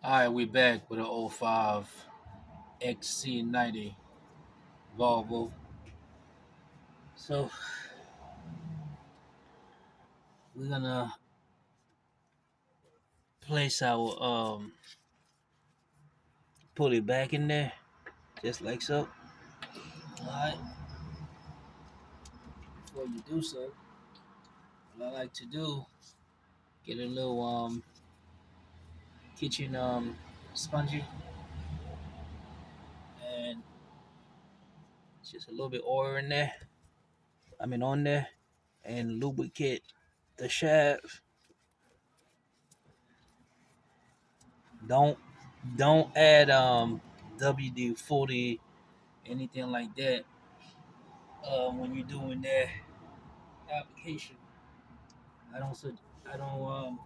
Alright, we back with an '05 XC90 Volvo. So we're gonna place our pulley back in there, just like so. Alright, before you do so, what I like to do, get a little kitchen spongy and just a little bit oil in there. On there, and lubricate the shaft. Don't don't add WD-40, anything like that when you're doing that application. I don't su- I don't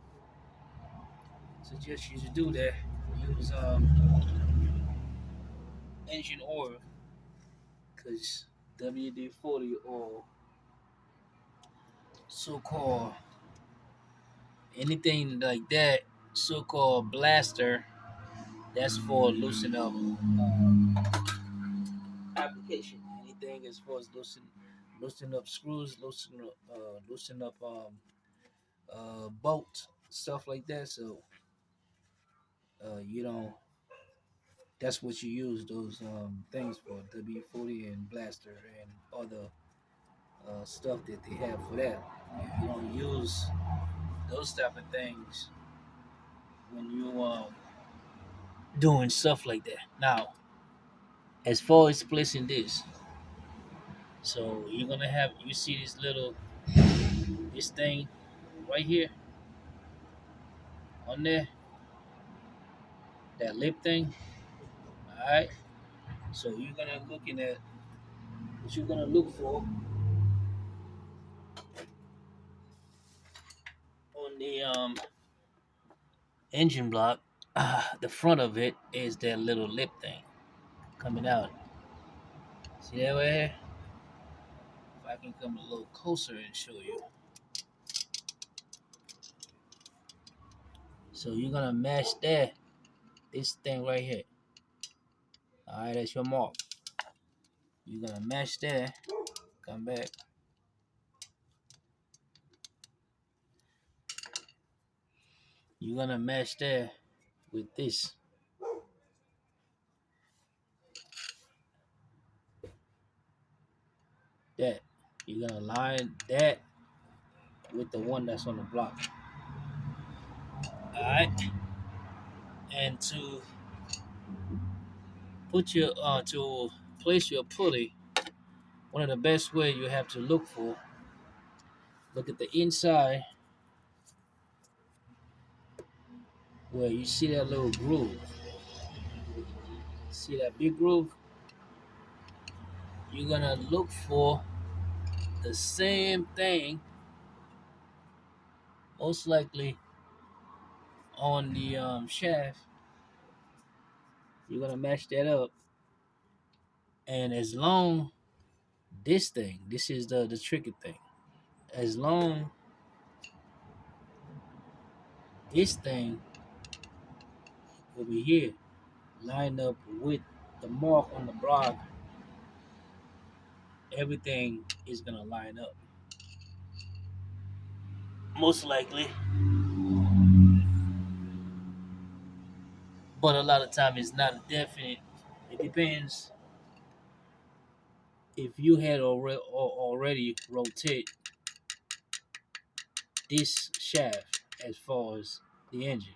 suggest you to do that. Use engine oil, because WD-40 or so-called anything like that, so-called blaster, that's for loosen up application. Anything as far as loosen up screws, loosen up bolts, stuff like that. So you don't. That's what you use those things for, W40 and blaster and other stuff that they have for that. You don't use those type of things when you doing stuff like that. Now, as far as placing this, so you're gonna have, you see this thing right here on there, that lip thing. All right. So you're gonna looking at what you're gonna look for on the engine block. The front of it is that little lip thing coming out. See that right here? If I can come a little closer and show you. So you're gonna match that, this thing right here. All right, that's your mark. You're gonna match that. Come back. You're gonna match that with this. That. You're gonna line that with the one that's on the block. All right. And to place your pulley, one of the best way you have to look at the inside where you see that little groove. See that big groove? You're gonna look for the same thing, most likely on the shaft. You're gonna match that up, and as long this is the tricky thing. As long this thing over here line up with the mark on the block, everything is gonna line up. Most likely, but a lot of time it's not definite. It depends if you had already rotate this shaft as far as the engine.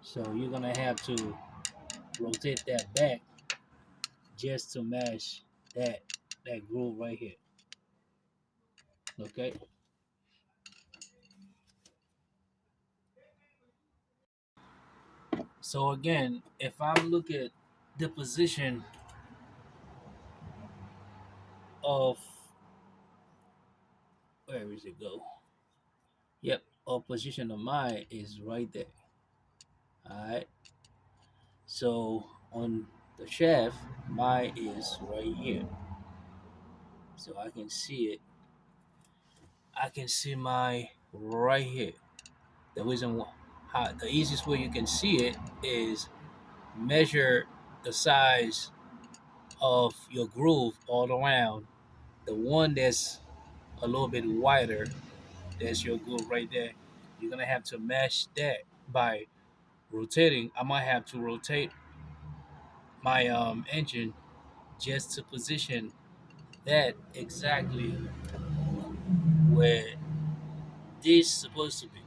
So you're gonna have to rotate that back just to match that groove right here. Okay. So again, if I look at the position of, where is it go? Yep, our position of mine is right there. All right. So on the shaft, mine is right here. So I can see it. I can see my right here. The reason why. The easiest way you can see it is measure the size of your groove all around. The one that's a little bit wider, that's your groove right there. You're gonna have to mesh that by rotating. I might have to rotate my engine just to position that exactly where this is supposed to be.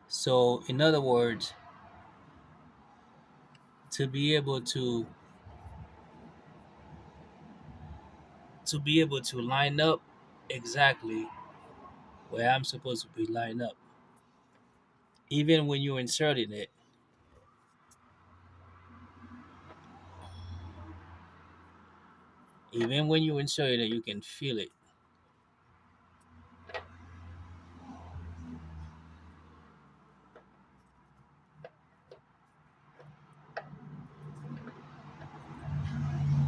So, in other words, to be able to line up exactly where I'm supposed to be lined up, even when you're inserting it, even when you insert it, you can feel it.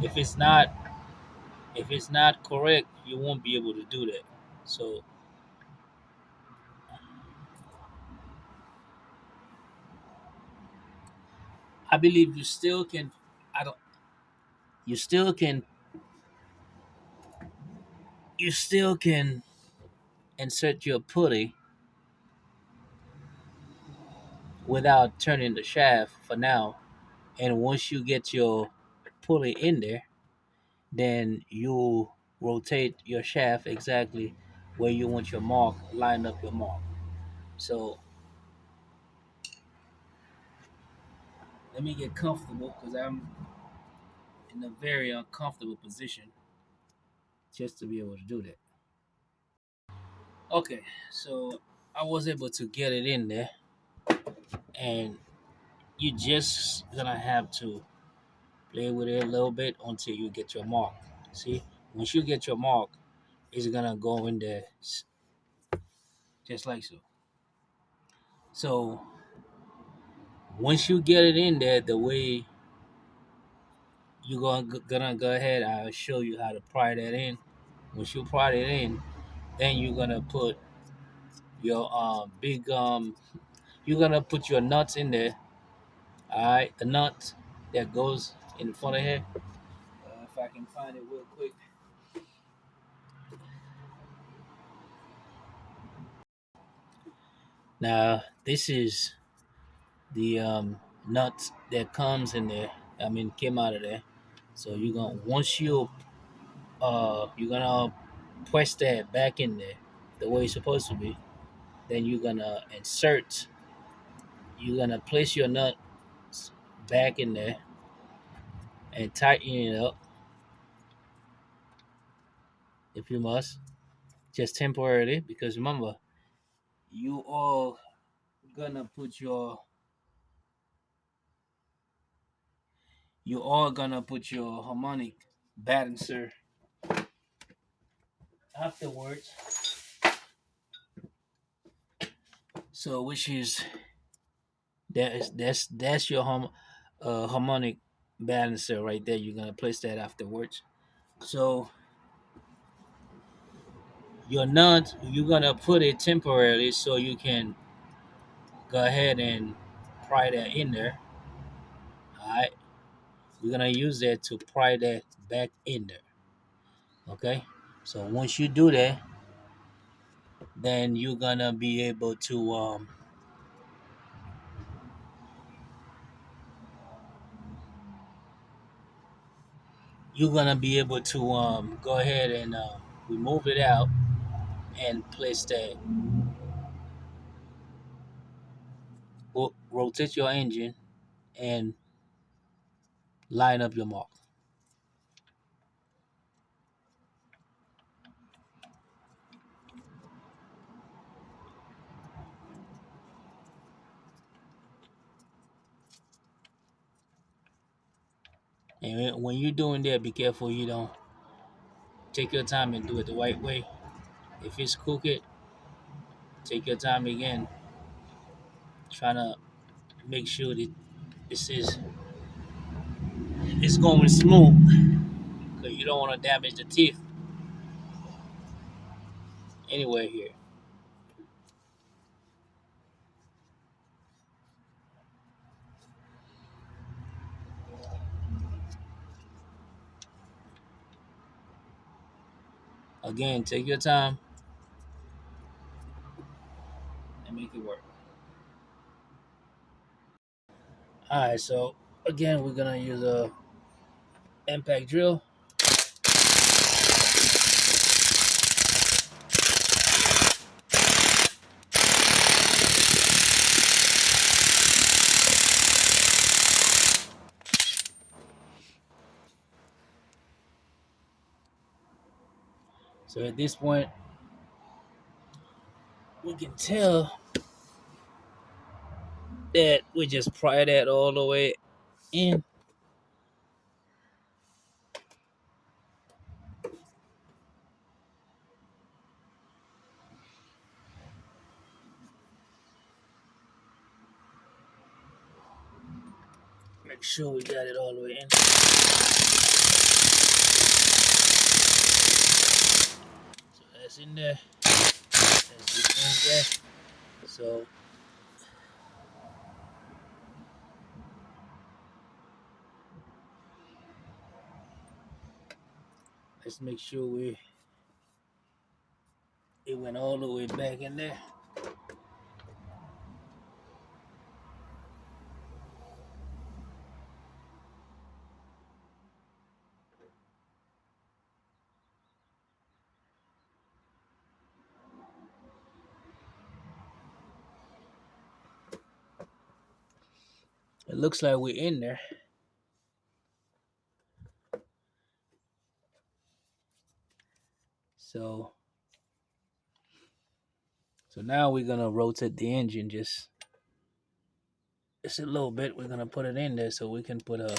If it's not if it's not correct, you won't be able to do that. So I believe you still can. I don't. You still can. You still can insert your pulley without turning the shaft for now. And once you get your pulley in there, then you rotate your shaft exactly where you want your mark, line up your mark. So let me get comfortable because I'm in a very uncomfortable position just to be able to do that. Okay, so I was able to get it in there, and you just gonna have to play with it a little bit until you get your mark. See, once you get your mark, it's gonna go in there just like so. So once you get it in there, the way you're gonna go ahead, I'll show you how to pry that in. Once you pry it in, then you're gonna put your big you're gonna put your nuts in there. All right, the nut that goes in front of here. If I can find it real quick. Now this is the nut that comes in there. I mean, came out of there. So you're gonna once you're gonna press that back in there the way it's supposed to be. Then you're gonna insert. You're gonna place your nut back in there and tighten it up if you must, just temporarily. Because remember, you all gonna put your harmonic balancer afterwards. So which is that's your harmonic balancer right there. You're gonna place that afterwards. So your nut, you're gonna put it temporarily so you can go ahead and pry that in there. All right, we're gonna use that to pry that back in there. Okay, so once you do that, then you're gonna be able to go ahead and remove it out and place that. Rotate your engine and line up your mark. And when you're doing that, be careful you don't take your time and do it the right way. If it's crooked, take your time again, trying to make sure that this is it's going smooth because you don't want to damage the teeth. anywhere here. Again, take your time and make it work. All right, so again, we're gonna use a impact drill. So at this point, we can tell that we just pry that all the way in. Make sure we got it all the way in. So that's in there. Let's remove that. So let's make sure it went all the way back in there. It looks like we're in there. So now we're gonna rotate the engine just a little bit. We're gonna put it in there so we can put a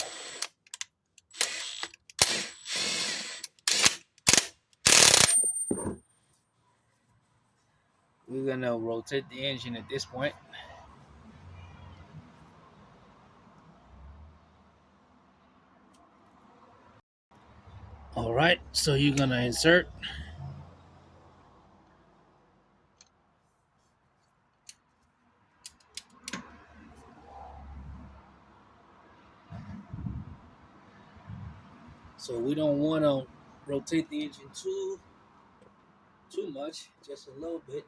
we're gonna rotate the engine at this point. All right, so you're gonna insert. So we don't want to rotate the engine too much, just a little bit.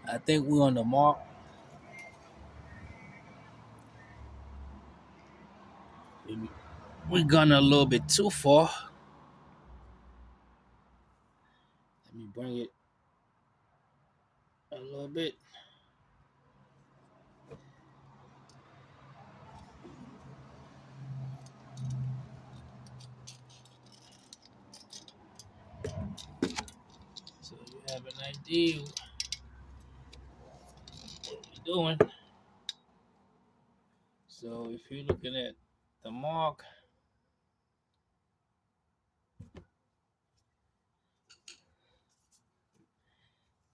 I think we're on the mark. We're gone a little bit too far. Let me bring it a little bit. So you have an idea what we're doing. So if you're looking at the mark,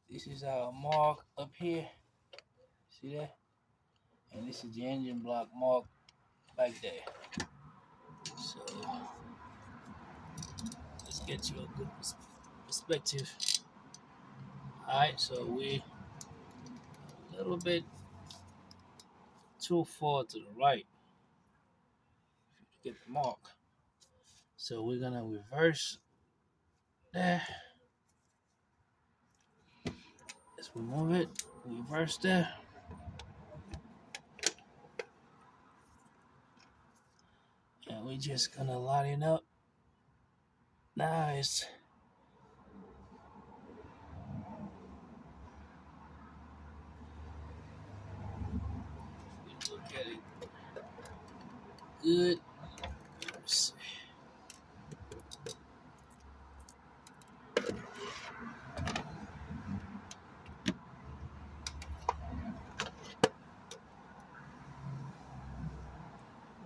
this is our mark up here. See that? And this is the engine block mark back there. So let's get you a good perspective. Alright, so we a little bit too far to the right. Get the mark. So we're gonna reverse there. Let's remove it. Reverse there. And we just gonna line it up. Nice. Look at it. Good. Let's see.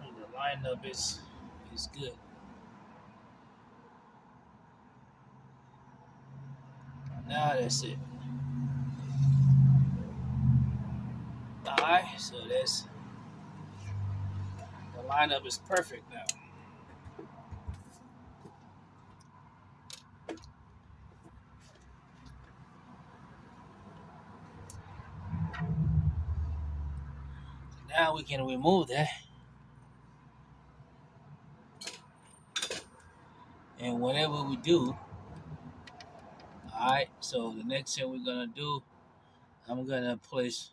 And the lineup is good. Now that's it. Alright, so that's lineup is perfect now. Now we can remove that. And whatever we do, alright, so the next thing we're gonna do, I'm gonna place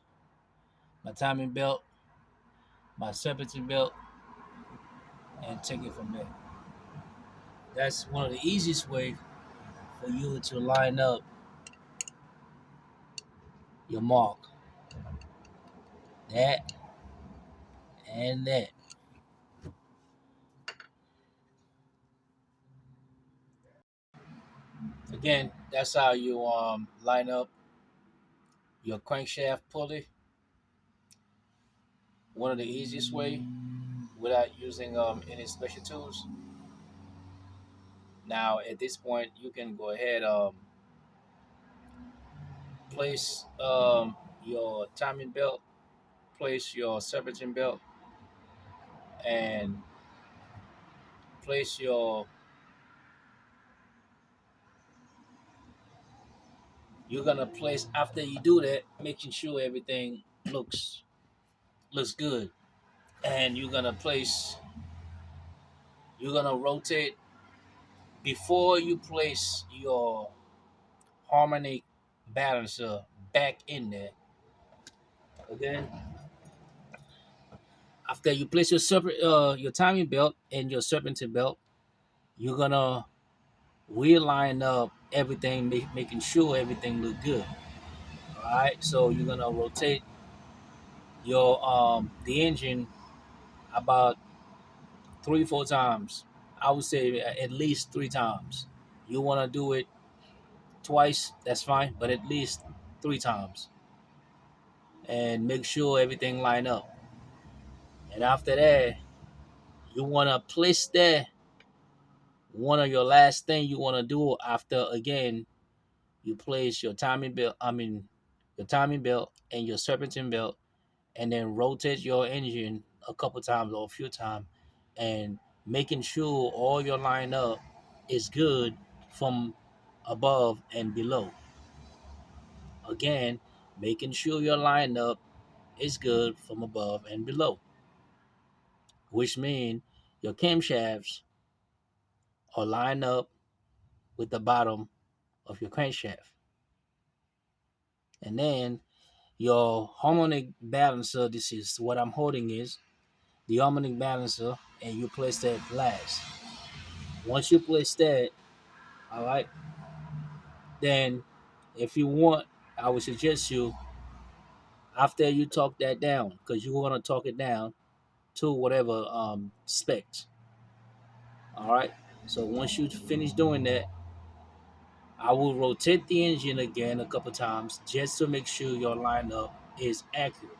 my timing belt, my serpentine belt, and take it from there. That's one of the easiest way for you to line up your mark. That and that. Again, that's how you line up your crankshaft pulley. One of the easiest way without using any special tools. Now at this point, you can go ahead place your timing belt, place your serpentine belt, and place your. You're gonna place after you do that, making sure everything looks good, and you're gonna place. You're gonna rotate before you place your harmonic balancer back in there. Again, after you place your timing belt and your serpentine belt, you're gonna realign up everything, making sure everything look good. All right, so you're gonna rotate your the engine about 3 4 times. I would say at least 3 times. You want to do it twice, that's fine, but at least 3 times, and make sure everything line up. And after that, you want to place that one of your last thing you want to do after again you place your timing belt. I mean, your timing belt and your serpentine belt, and then rotate your engine a couple times or a few times, and making sure all your line up is good from above and below. Again, making sure your line up is good from above and below, which means your camshafts are lined up with the bottom of your crankshaft. And then your harmonic balancer, this is what I'm holding is the harmonic balancer, and you place that last. Once you place that, all right, then if you want, I would suggest you after you talk that down, because you want to talk it down to whatever specs. All right. So once you finish doing that, I will rotate the engine again a couple times just to make sure your lineup is accurate.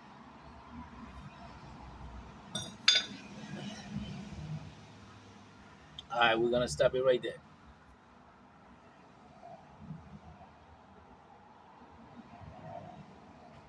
All right, we're gonna stop it right there.